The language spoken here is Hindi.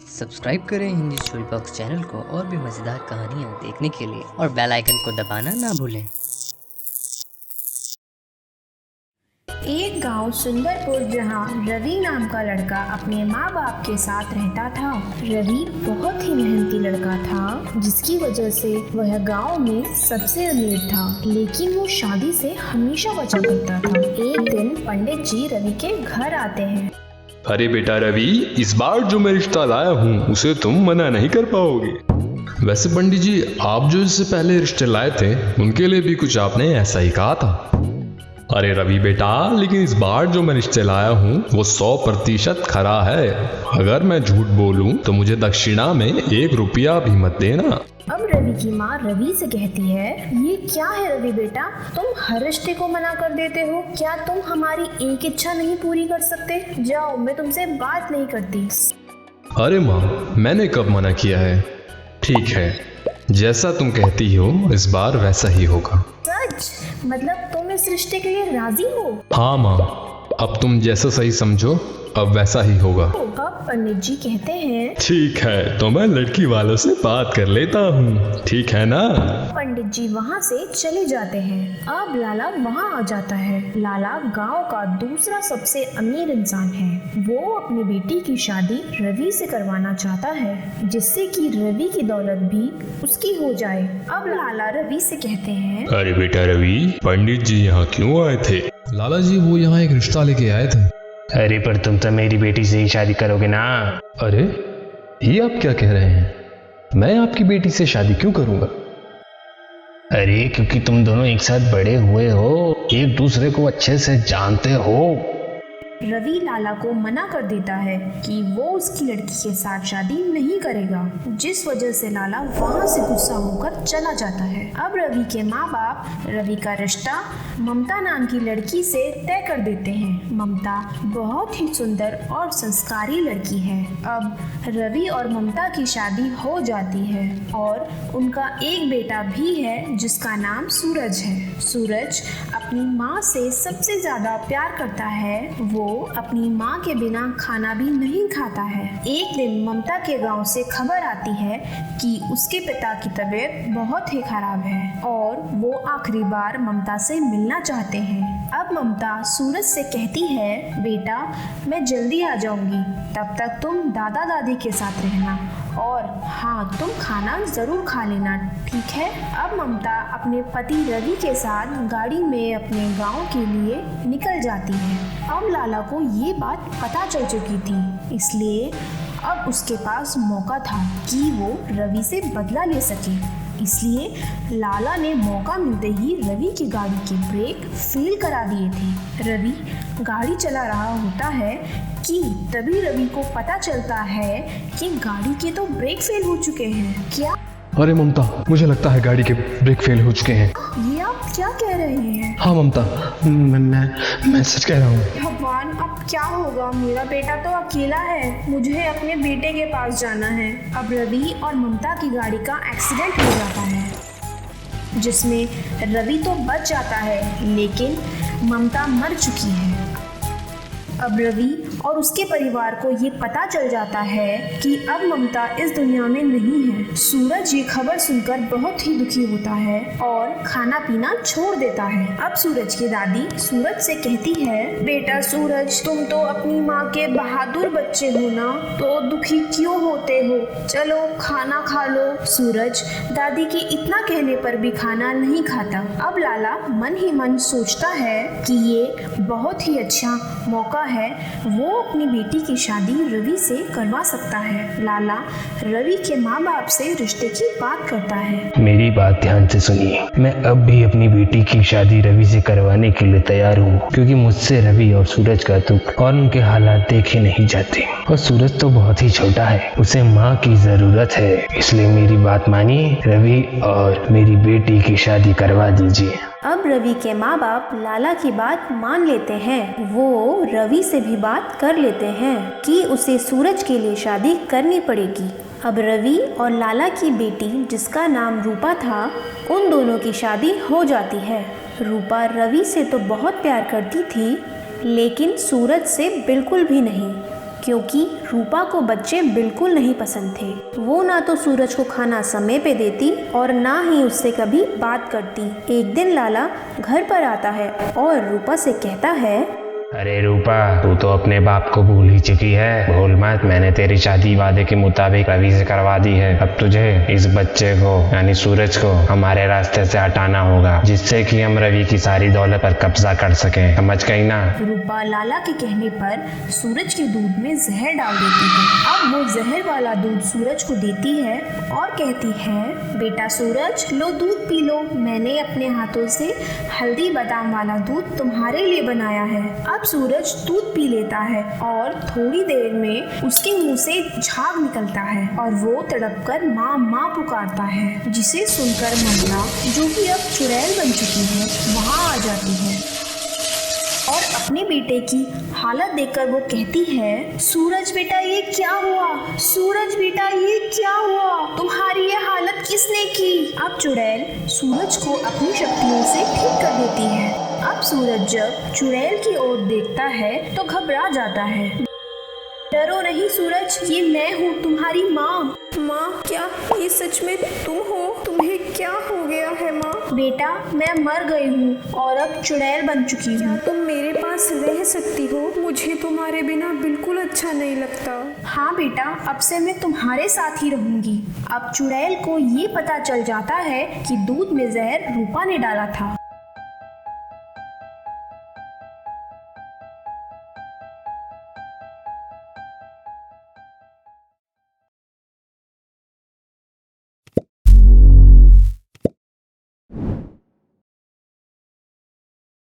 सब्सक्राइब करें हिंदी स्टोरी बॉक्स चैनल को और भी मज़ेदार कहानियाँ देखने के लिए और बेल आइकन को दबाना ना भूलें। एक गांव सुंदरपुर जहां रवि नाम का लड़का अपने माँ बाप के साथ रहता था। रवि बहुत ही मेहनती लड़का था, जिसकी वजह से वह गांव में सबसे अमीर था, लेकिन वो शादी से हमेशा बचा करता था। एक दिन पंडित जी रवि के घर आते हैं। अरे बेटा रवि, इस बार जो मैं रिश्ता लाया हूँ उसे तुम मना नहीं कर पाओगे। वैसे पंडित जी, आप जो इससे पहले रिश्ते लाए थे उनके लिए भी कुछ आपने ऐसा ही कहा था। अरे रवि बेटा, लेकिन इस बार जो मैं रिश्ते लाया हूँ वो 100% खरा है। अगर मैं झूठ बोलूँ तो मुझे दक्षिणा में 1 रुपया भी मत देना। अब रवि की माँ रवि से कहती है, ये क्या है रवि बेटा, तुम हर रिश्ते को मना कर देते हो। क्या तुम हमारी एक इच्छा नहीं पूरी कर सकते? जाओ, मैं तुमसे बात नहीं करती। अरे माँ, मैंने कब मना किया है? ठीक है, जैसा तुम कहती हो इस बार वैसा ही होगा। सच? मतलब तुम इस रिश्ते के लिए राजी हो? हाँ माँ, अब तुम जैसा सही समझो अब वैसा ही होगा। अब पंडित जी कहते हैं, ठीक है, तो मैं लड़की वालों से बात कर लेता हूँ, ठीक है ना? पंडित जी वहाँ से चले जाते हैं। अब लाला वहाँ आ जाता है। लाला गांव का दूसरा सबसे अमीर इंसान है। वो अपनी बेटी की शादी रवि से करवाना चाहता है, जिससे कि रवि की दौलत भी उसकी हो जाए। अब लाला रवि से कहते हैं, अरे बेटा रवि, पंडित जी यहाँ क्यों आए थे? लाला जी, वो यहाँ एक रिश्ता लेके आए थे। अरे पर तुम तो मेरी बेटी से ही शादी करोगे ना? अरे ये आप क्या कह रहे हैं? मैं आपकी बेटी से शादी क्यों करूंगा? अरे क्योंकि तुम दोनों एक साथ बड़े हुए हो, एक दूसरे को अच्छे से जानते हो। रवि लाला को मना कर देता है कि वो उसकी लड़की के साथ शादी नहीं करेगा, जिस वजह से लाला वहाँ से गुस्सा होकर चला जाता है। अब रवि के माँ बाप रवि का रिश्ता ममता नाम की लड़की से तय कर देते हैं। ममता बहुत ही सुंदर और संस्कारी लड़की है। अब रवि और ममता की शादी हो जाती है और उनका एक बेटा भी है, जिसका नाम सूरज है। सूरज अपनी माँ से सबसे ज्यादा प्यार करता है। वो अपनी माँ के बिना खाना भी नहीं खाता है। एक दिन ममता के गांव से खबर आती है कि उसके पिता की तबीयत बहुत ही खराब है और वो आखिरी बार ममता से मिलना चाहते हैं। अब ममता सूरज से कहती है, बेटा मैं जल्दी आ जाऊंगी, तब तक तुम दादा दादी के साथ रहना और हाँ, तुम खाना जरूर खा लेना, ठीक है? अब ममता अपने पति रवि के साथ गाड़ी में अपने गांव के लिए निकल जाती है। अब लाला को ये बात पता चल चुकी थी, इसलिए अब उसके पास मौका था कि वो रवि से बदला ले सके। इसलिए लाला ने मौका मिलते ही रवि की गाड़ी के ब्रेक फेल करा दिए थे। रवि गाड़ी चला रहा होता है कि तभी रवि को पता चलता है कि गाड़ी के तो ब्रेक फेल हो चुके हैं। क्या? अरे ममता, मुझे लगता है गाड़ी के ब्रेक फेल हो चुके हैं। ये आप क्या कह रहे हैं? हाँ ममता, मैं सच कह रहा हूँ। भगवान, अब क्या होगा? मेरा बेटा तो अकेला है, मुझे अपने बेटे के पास जाना है। अब रवि और ममता की गाड़ी का एक्सीडेंट हो जाता है, जिसमें रवि तो बच जाता है, लेकिन ममता मर चुकी है। अब रवि और उसके परिवार को ये पता चल जाता है कि अब ममता इस दुनिया में नहीं है। सूरज ये खबर सुनकर बहुत ही दुखी होता है और खाना पीना छोड़ देता है। अब सूरज की दादी सूरज से कहती है, बेटा सूरज, तुम तो अपनी माँ के बहादुर बच्चे हो ना, तो दुखी क्यों होते हो? चलो खाना खा लो। सूरज दादी के इतना कहने पर भी खाना नहीं खाता। अब लाला मन ही मन सोचता है कि ये बहुत ही अच्छा मौका है, वो अपनी बेटी की शादी रवि से करवा सकता है। लाला रवि के माँ बाप से रिश्ते की बात करता है। मेरी बात ध्यान से सुनिए, मैं अब भी अपनी बेटी की शादी रवि से करवाने के लिए तैयार हूँ, क्योंकि मुझसे रवि और सूरज का दुख और उनके हालात देखे नहीं जाते। और सूरज तो बहुत ही छोटा है, उसे माँ की जरूरत है। इसलिए मेरी बात मानिए, रवि और मेरी बेटी की शादी करवा दीजिए। अब रवि के माँ बाप लाला की बात मान लेते हैं। वो रवि से भी बात कर लेते हैं कि उसे सूरज के लिए शादी करनी पड़ेगी। अब रवि और लाला की बेटी, जिसका नाम रूपा था, उन दोनों की शादी हो जाती है। रूपा रवि से तो बहुत प्यार करती थी, लेकिन सूरज से बिल्कुल भी नहीं, क्योंकि रूपा को बच्चे बिल्कुल नहीं पसंद थे। वो ना तो सूरज को खाना समय पे देती और ना ही उससे कभी बात करती। एक दिन लाला घर पर आता है और रूपा से कहता है, अरे रूपा, तू तो अपने बाप को भूल ही चुकी है। भूल मत, मैंने तेरी शादी वादे के मुताबिक रवि से करवा दी है। अब तुझे इस बच्चे को यानी सूरज को हमारे रास्ते से हटाना होगा, जिससे कि हम रवि की सारी दौलत पर कब्जा कर सकें। समझ गई ना? रूपा लाला के कहने पर सूरज के दूध में जहर डाल देती है। अब वो जहर वाला दूध सूरज को देती है और कहती है, बेटा सूरज, लो दूध पी लो। मैंने अपने हाथों से हल्दी बादाम वाला दूध तुम्हारे लिए बनाया है। अब सूरज दूध पी लेता है और थोड़ी देर में उसके मुंह से झाग निकलता है और वो तड़पकर माँ माँ पुकारता है, जिसे सुनकर ममता, जो कि अब चुड़ैल बन चुकी है, वहाँ आ जाती है और अपने बेटे की हालत देखकर वो कहती है, सूरज बेटा ये क्या हुआ? सूरज बेटा ये क्या हुआ? तुम्हारी ये हालत किसने की? अब चुड़ैल सूरज को अपनी शक्तियों से ठीक कर देती है। अब सूरज जब चुड़ैल की ओर देखता है तो घबरा जाता है। डरो नहीं सूरज, ये मैं हूँ, तुम्हारी माँ। माँ, क्या ये सच में तुम हो? तुम्हें क्या हो गया है माँ? बेटा, मैं मर गई हूँ और अब चुड़ैल बन चुकी हूँ। तुम मेरे पास रह सकती हो? मुझे तुम्हारे बिना बिल्कुल अच्छा नहीं लगता। हाँ बेटा, अब से मैं तुम्हारे साथ ही रहूंगी। अब चुड़ैल को ये पता चल जाता है कि दूध में जहर रूपा ने डाला था।